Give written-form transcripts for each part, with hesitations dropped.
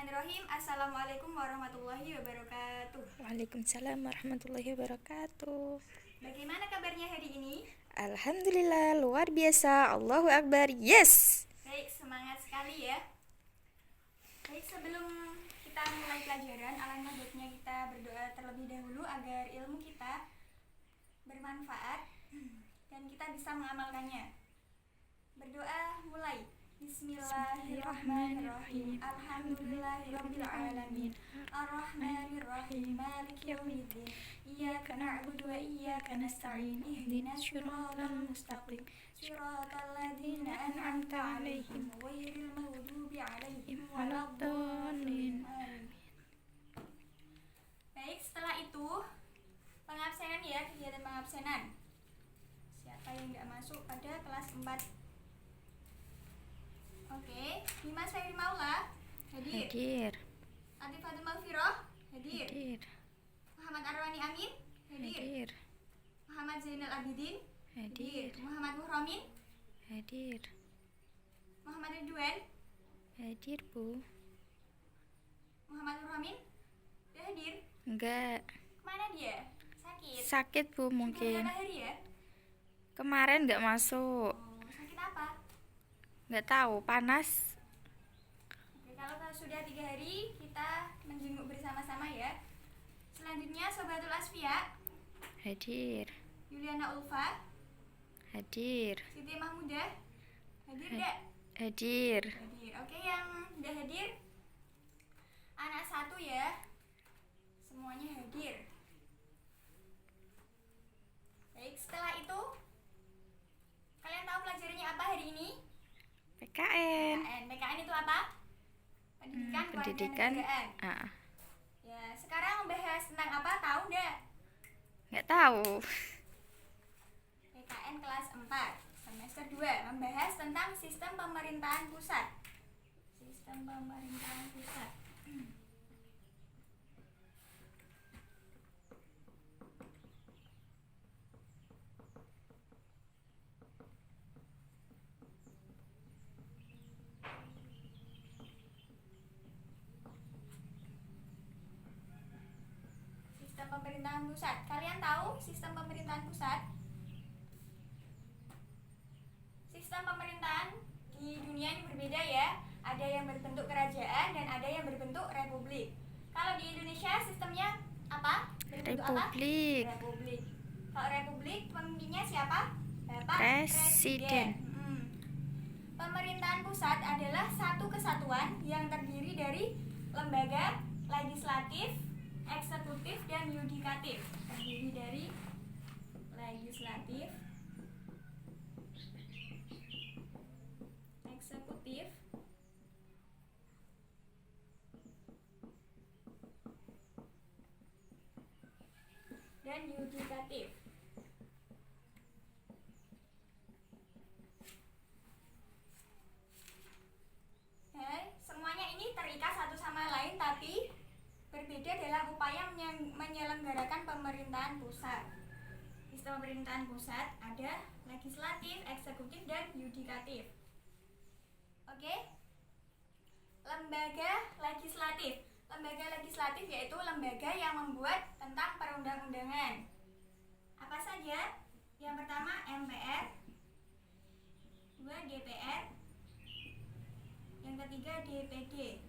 Bismillahirrahmanirrahim. Assalamualaikum warahmatullahi wabarakatuh. Waalaikumsalam warahmatullahi wabarakatuh. Bagaimana kabarnya hari ini? Alhamdulillah, luar biasa. Allahu Akbar. Yes. Baik, semangat sekali ya. Baik, sebelum kita mulai pelajaran, alangkah baiknya kita berdoa terlebih dahulu agar ilmu kita bermanfaat dan kita bisa mengamalkannya. Berdoa mulai. Bismillahirrahmanirrahim. Alhamdulillahirabbil alamin. Arrahmanirrahim. Maliki yaumiddin. Iyyaka na'budu wa iyyaka nasta'in. Ihdinas siratal mustaqim. Siratal ladzina an'amta 'alaihim ghairil maghdubi 'alaihim waladdallin. Amin. Baik, setelah itu pengabsenan ya, kegiatan pengabsenan. Siapa yang enggak masuk pada kelas 4? Oke, Dimas Fahri Maula hadir. Atif Fatul Malfiroh hadir. Muhammad Arwani Amin hadir. Muhammad Zainal Abidin hadir. Muhammad Muhramin Hadir. Muhammad Ridwan Hadir, Bu. Muhammad Muhramin udah hadir? Enggak. Kemana dia? Sakit? Sakit, Bu, Sudah mungkin. berapa hari ya? Kemarin enggak masuk. Sakit apa? Enggak tahu, panas. Oke, kalau sudah 3 hari kita menjenguk bersama-sama ya. Selanjutnya Sobatul Asfiya Hadir. Yuliana Ulfa Hadir. Siti Mahmudah hadir enggak? Hadir. Hadir. Oke, yang udah hadir anak 1 ya. Semuanya hadir. Baik, setelah itu kalian tahu pelajarannya apa hari ini? PKN. PKN itu apa? Pendidikan Pendidikan. Kewarganegaraan. Ya, sekarang membahas tentang apa? Tahu enggak? Enggak tahu. PKN kelas 4 semester 2 membahas tentang sistem pemerintahan pusat. Sistem pemerintahan pusat. Sistem pemerintahan pusat. Kalian tahu sistem pemerintahan pusat? Sistem pemerintahan di dunia ini berbeda ya. Ada yang berbentuk kerajaan dan ada yang berbentuk republik. Kalau di Indonesia sistemnya apa? Berbentuk Republik. apa? Republik. Kalau republik pemimpinnya siapa? Bapak Presiden. Pemerintahan pusat adalah satu kesatuan yang terdiri dari lembaga legislatif, eksekutif, dan yudikatif. Terdiri dari legislatif, eksekutif, dan yudikatif. Semuanya ini terikat satu sama lain tapi berbeda dalam upaya menyelenggarakan pemerintahan pusat. Sistem pemerintahan pusat ada legislatif, eksekutif, dan yudikatif. Oke? Lembaga legislatif. Lembaga legislatif yaitu lembaga yang membuat tentang perundang-undangan. Apa saja? Yang pertama MPR, 2 DPR, yang ketiga DPD.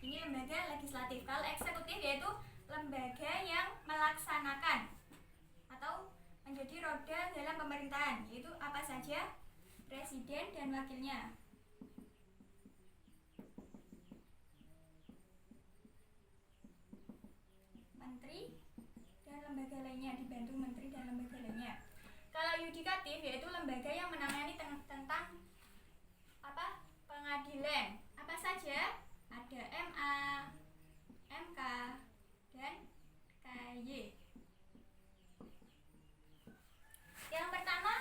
Ini lembaga legislatif. Kalau eksekutif yaitu lembaga yang melaksanakan atau menjadi roda dalam pemerintahan, yaitu apa saja? Presiden dan wakilnya. Menteri dan lembaga lainnya, dibantu menteri dan lembaga lainnya. Kalau yudikatif yaitu lembaga yang menangani tentang apa? Pengadilan. Apa saja? Ada MA, MK, dan KY. Yang pertama,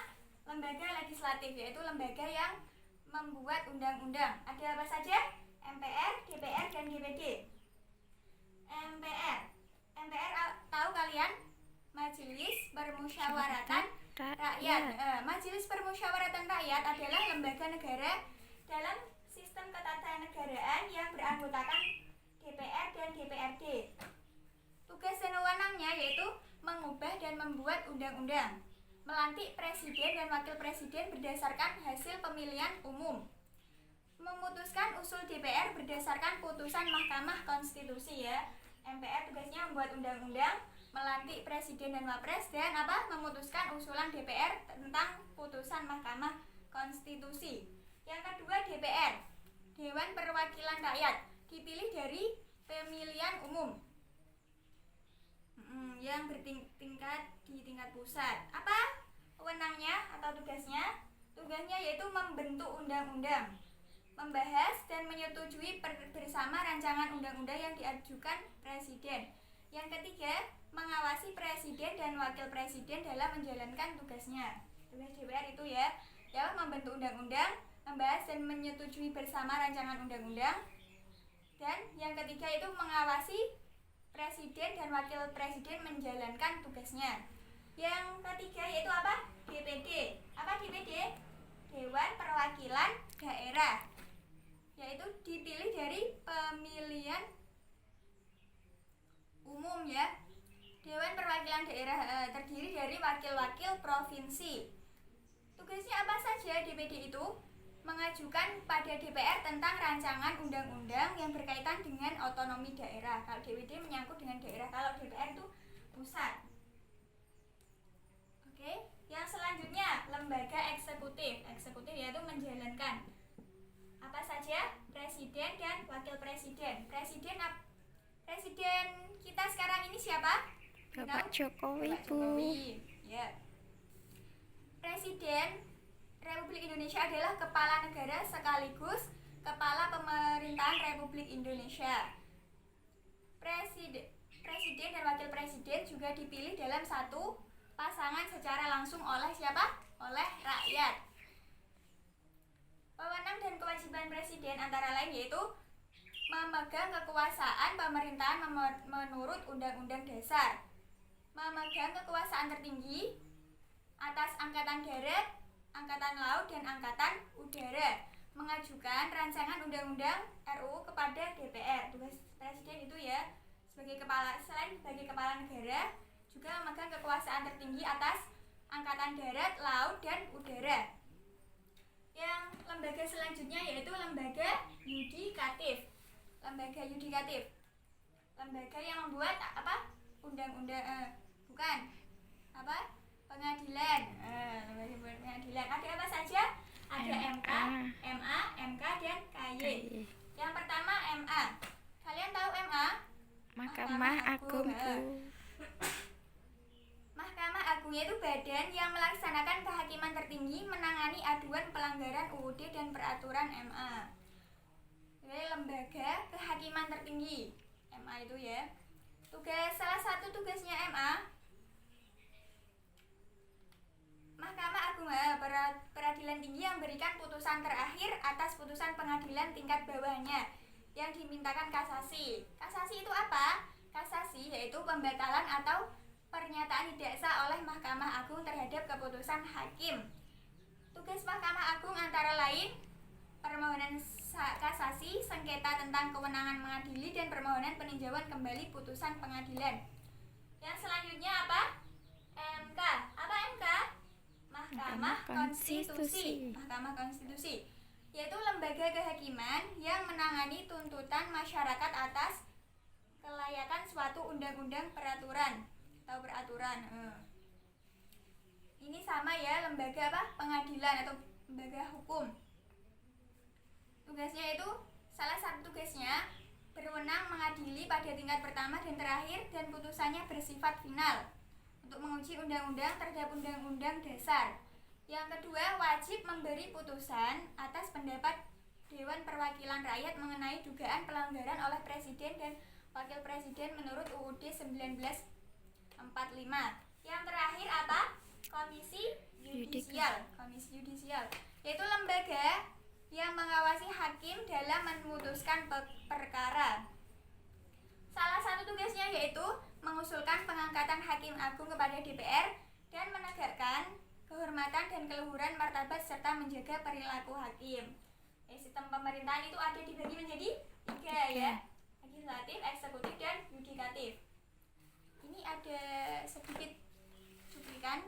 lembaga legislatif yaitu lembaga yang membuat undang-undang. Ada apa saja? MPR, DPR, dan DPD. MPR tahu kalian? Majelis Permusyawaratan Rakyat. Majelis Permusyawaratan Rakyat adalah lembaga negara dalam sistem sistem ketatanegaraan yang beranggotakan DPR dan DPRD. Tugas dan wewenangnya yaitu mengubah dan membuat undang-undang, melantik presiden dan wakil presiden berdasarkan hasil pemilihan umum, memutuskan usul DPR berdasarkan putusan Mahkamah Konstitusi ya. MPR tugasnya membuat undang-undang, melantik presiden dan wapres, dan memutuskan usulan DPR tentang putusan Mahkamah Konstitusi. Yang kedua DPR, Dewan Perwakilan Rakyat, dipilih dari pemilihan umum yang bertingkat di tingkat pusat. Apa wewenangnya atau tugasnya? Tugasnya yaitu membentuk undang-undang, membahas dan menyetujui bersama rancangan undang-undang yang diajukan presiden. Yang ketiga, mengawasi presiden dan wakil presiden dalam menjalankan tugasnya. Tugas DPR itu ya membentuk undang-undang, membahas dan menyetujui bersama rancangan undang-undang. Dan yang ketiga itu mengawasi presiden dan wakil presiden menjalankan tugasnya. Yang ketiga yaitu apa? DPD. Apa DPD? Dewan Perwakilan Daerah, yaitu dipilih dari pemilihan umum ya. Dewan Perwakilan Daerah terdiri dari wakil-wakil provinsi. Tugasnya apa saja DPD itu? Mengajukan pada DPR tentang rancangan undang-undang yang berkaitan dengan otonomi daerah. Kalau DPD menyangkut dengan daerah, kalau DPR itu pusat. Oke, yang selanjutnya lembaga eksekutif. Eksekutif yaitu menjalankan apa saja? Presiden dan wakil presiden. Presiden kita sekarang ini siapa? Bapak Jokowi, Bapak Bu. Jokowi. Ya. Presiden Republik Indonesia adalah kepala negara sekaligus kepala pemerintahan Republik Indonesia. Presiden dan wakil presiden juga dipilih dalam satu pasangan secara langsung oleh siapa? Oleh rakyat. Wewenang dan kewajiban presiden antara lain yaitu memegang kekuasaan pemerintahan menurut Undang-Undang Dasar, memegang kekuasaan tertinggi atas Angkatan Darat, Angkatan Laut, dan Angkatan Udara, mengajukan rancangan undang-undang RUU kepada DPR. Tugas presiden itu ya selain sebagai kepala negara juga memegang kekuasaan tertinggi atas Angkatan Darat, Laut, dan Udara. Yang lembaga selanjutnya yaitu lembaga yudikatif. Lembaga yudikatif, lembaga yang membuat undang-undang pengadilan. Lembaga pengadilan ada apa saja? Ada MK, MA, MK, dan KY. Yang pertama MA. Kalian tahu MA? Mahkamah Agung, Bu. Mahkamah Agung yaitu badan yang melaksanakan kehakiman tertinggi, menangani aduan pelanggaran UUD dan peraturan MA. Jadi lembaga kehakiman tertinggi MA itu ya. Salah satu tugasnya MA, Mahkamah Agung peradilan tinggi yang memberikan putusan terakhir atas putusan pengadilan tingkat bawahnya yang dimintakan kasasi. Kasasi itu apa? Kasasi yaitu pembatalan atau pernyataan tidak sah oleh Mahkamah Agung terhadap keputusan hakim. Tugas Mahkamah Agung antara lain permohonan kasasi, sengketa tentang kewenangan mengadili, dan permohonan peninjauan kembali putusan pengadilan. Yang selanjutnya apa? MK. Apa MK? Mahkamah Konstitusi. Mahkamah Konstitusi yaitu lembaga kehakiman yang menangani tuntutan masyarakat atas kelayakan suatu undang-undang peraturan atau peraturan. Ini sama ya, lembaga pengadilan atau lembaga hukum. Tugasnya itu, salah satu tugasnya berwenang mengadili pada tingkat pertama dan terakhir, dan putusannya bersifat final untuk menguji undang-undang terhadap undang-undang dasar. Yang kedua, wajib memberi putusan atas pendapat Dewan Perwakilan Rakyat mengenai dugaan pelanggaran oleh presiden dan wakil presiden menurut UUD 1945. Yang terakhir apa? Komisi Yudisial. Komisi Yudisial yaitu lembaga yang mengawasi hakim dalam memutuskan perkara. Salah satu tugasnya yaitu mengusulkan pengangkatan hakim agung kepada DPR dan menegakkan kehormatan dan keluhuran martabat serta menjaga perilaku hakim. Sistem pemerintahan itu ada dibagi menjadi 3 ya. Legislatif, eksekutif, dan yudikatif. Ini ada sedikit cuplikan.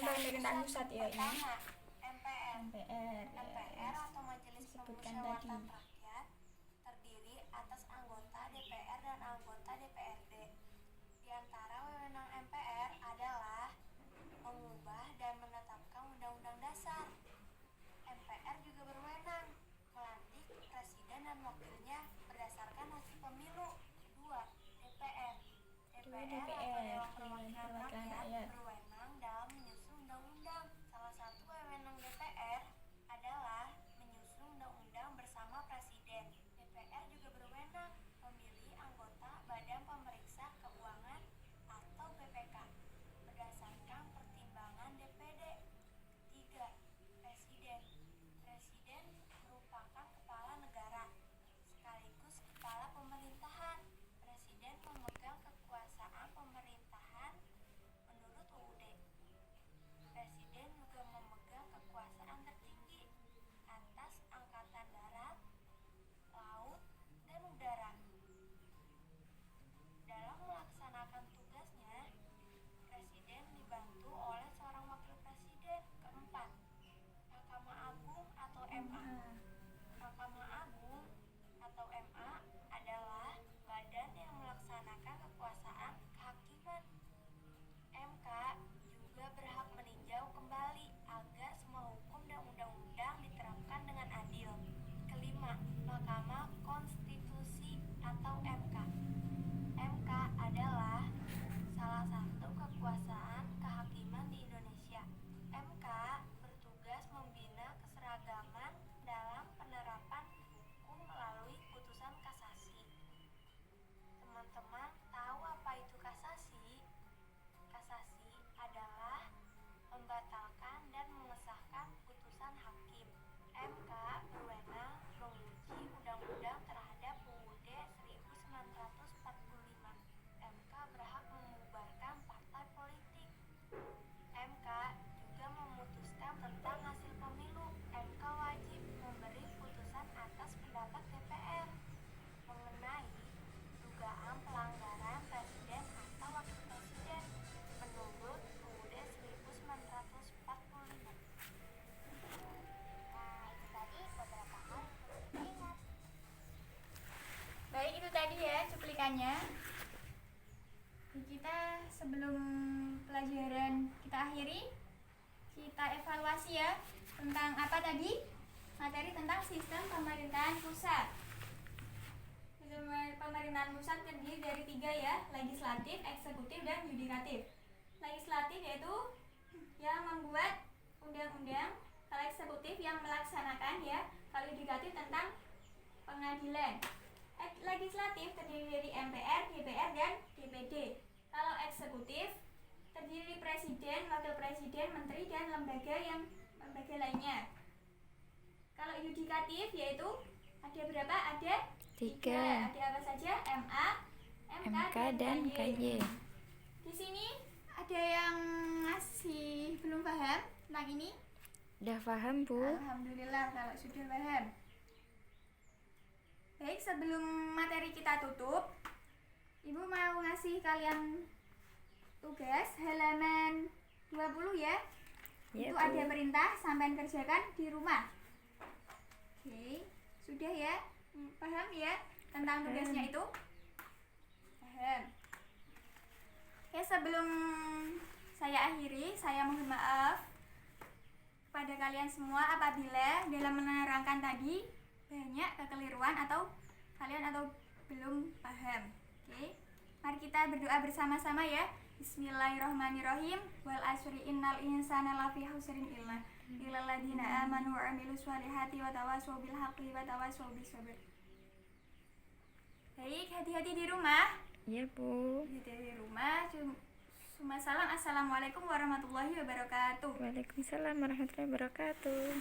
Pemerintahan pusat ya ini. MPR atau Majelis disebutkan Permusyawaratan tadi. Rakyat terdiri atas anggota DPR dan anggota DPRD. Di antara wewenang MPR adalah mengubah dan menetapkan undang-undang dasar. MPR juga berwenang melantik presiden dan wakilnya berdasarkan hasil pemilu. 2. DPR atau Dewan Perwakilan Rakyat berwenang dalam menyusun undang-undang. Salah satu wewenang DPR adalah menyusun undang-undang bersama presiden. DPR juga berwenang memilih anggota Badan Pemeriksa Keuangan atau BPK berdasarkan pertimbangan DPD. 3. Presiden. Presiden merupakan kepala negara sekaligus kepala pemerintahan. Presiden memegang kekuasaan pemerintahan menurut UUD. Presiden juga memegang kekuasaan tertinggi atas angkatan darat, laut, dan udara. Dalam melaksanakan tugasnya, presiden dibantu oleh seorang wakil presiden. 4. Mahkamah Agung atau MA. Mahkamah Agung atau MA adalah badan yang melaksanakan kekuasaan kehakiman. MK juga berhak meninjau kembali agar semua hukum dan undang-undang diterapkan dengan adil. 5. Mahkamah Konstitusi atau MK. MK adalah salah satu kekuasaan kehakiman di Indonesia. MK bertugas membina keseragaman dalam penerapan hukum melalui putusan kasasi. Teman-teman tahu apa itu kasasi? Kasasi adalah membatalkan dan mengesahkan putusan hakim. MK berwenang menguji undang-undang terhadap UUD 1945. MK berhak membubarkan partai politik. MK juga memutuskan tentang hasil pemilu. MK wajib memberi putusan atas pendapat DPR mengenai dugaan pelanggaran presiden atau wakil presiden menurut UUD 1945. Nah, itu tadi beberapa hal yang perlu diingat. Baik, itu tadi ya cuplikannya. Kita sebelum pelajaran kita akhiri, kita evaluasi ya tentang apa tadi? Materi tentang sistem pemerintahan pusat. Sistem pemerintahan pusat terdiri dari 3 ya, legislatif, eksekutif, dan yudikatif. Legislatif yaitu yang membuat undang-undang, kalau eksekutif yang melaksanakan ya, kalau yudikatif tentang pengadilan. Legislatif terdiri dari MPR, DPR, dan DPD. Kalau eksekutif terdiri dari presiden, wakil presiden, menteri, dan lembaga lainnya. Kalau yudikatif yaitu ada berapa? Ada 3. Ada apa saja? MA, MK, dan KY. Di sini ada yang masih belum paham tentang ini? Udah paham, Bu? Alhamdulillah kalau sudah paham. Baik, sebelum materi kita tutup, Ibu mau ngasih kalian tugas halaman 20 ya. Ya, Itu Bu. ada perintah sampean kerjakan di rumah. Oke, sudah ya? Paham ya tentang tugasnya itu? Paham. Oke, sebelum saya akhiri, saya mohon maaf kepada kalian semua apabila dalam menerangkan tadi banyak kekeliruan atau kalian belum paham. Oke, mari kita berdoa bersama-sama ya. Bismillahirrahmanirrahim. Wal asri innal insana lafi khusrin illal ladzina amanu wa amilus solihati wa tawassaw bil haqqi wa tawassaw bis sabr. Baik, hati-hati di rumah. Iya, Bu. Dari rumah. Cuma salam, assalamualaikum warahmatullahi wabarakatuh. Waalaikumsalam warahmatullahi wabarakatuh.